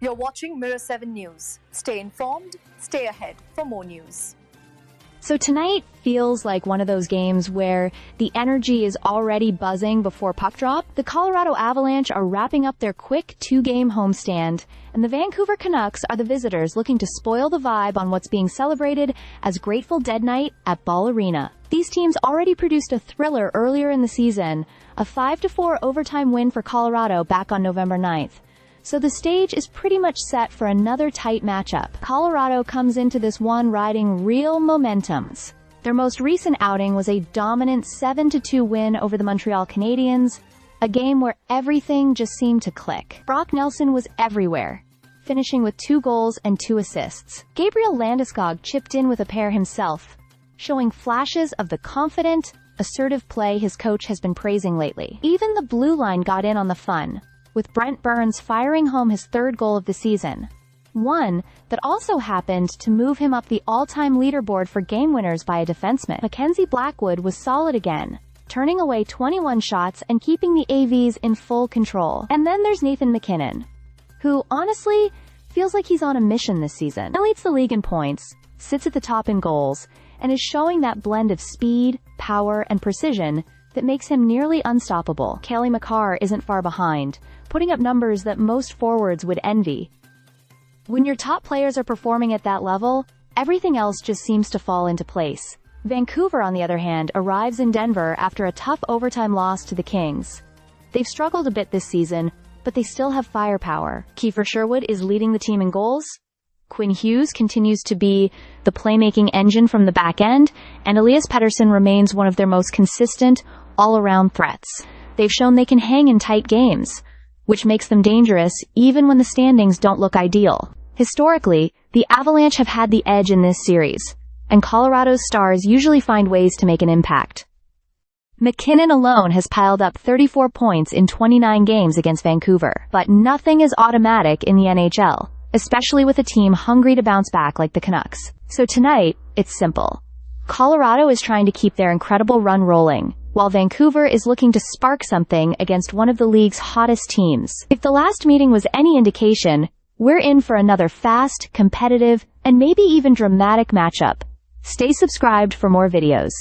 You're watching Mirror 7 News. Stay informed, stay ahead for more news. So tonight feels like one of those games where the energy is already buzzing before puck drop. The Colorado Avalanche are wrapping up their quick 2-game homestand, and the Vancouver Canucks are the visitors looking to spoil the vibe on what's being celebrated as Grateful Dead Night at Ball Arena. These teams already produced a thriller earlier in the season, a 5-4 overtime win for Colorado back on November 9th. So the stage is pretty much set for another tight matchup. Colorado comes into this one riding real momentums. Their most recent outing was a dominant 7-2 win over the Montreal Canadiens, a game where everything just seemed to click. Brock Nelson was everywhere, finishing with 2 goals and 2 assists. Gabriel Landeskog chipped in with a pair himself, showing flashes of the confident, assertive play his coach has been praising lately. Even the blue line got in on the fun, with Brent Burns firing home his 3rd goal of the season, one that also happened to move him up the all-time leaderboard for game winners by a defenseman. Mackenzie Blackwood was solid again, turning away 21 shots and keeping the AVs in full control. And then there's Nathan MacKinnon, who, honestly, feels like he's on a mission this season. He leads the league in points, sits at the top in goals, and is showing that blend of speed, power, and precision that makes him nearly unstoppable. Kelly McCarr isn't far behind, putting up numbers that most forwards would envy. When your top players are performing at that level, everything else just seems to fall into place. Vancouver, on the other hand, arrives in Denver after a tough overtime loss to the Kings. They've struggled a bit this season, but they still have firepower. Kiefer Sherwood is leading the team in goals. Quinn Hughes continues to be the playmaking engine from the back end, and Elias Pettersson remains one of their most consistent, all-around threats. They've shown they can hang in tight games, which makes them dangerous even when the standings don't look ideal. Historically, the Avalanche have had the edge in this series, and Colorado's stars usually find ways to make an impact. MacKinnon alone has piled up 34 points in 29 games against Vancouver. But nothing is automatic in the NHL, especially with a team hungry to bounce back like the Canucks. So tonight, it's simple. Colorado is trying to keep their incredible run rolling, while Vancouver is looking to spark something against one of the league's hottest teams. If the last meeting was any indication, we're in for another fast, competitive, and maybe even dramatic matchup. Stay subscribed for more videos.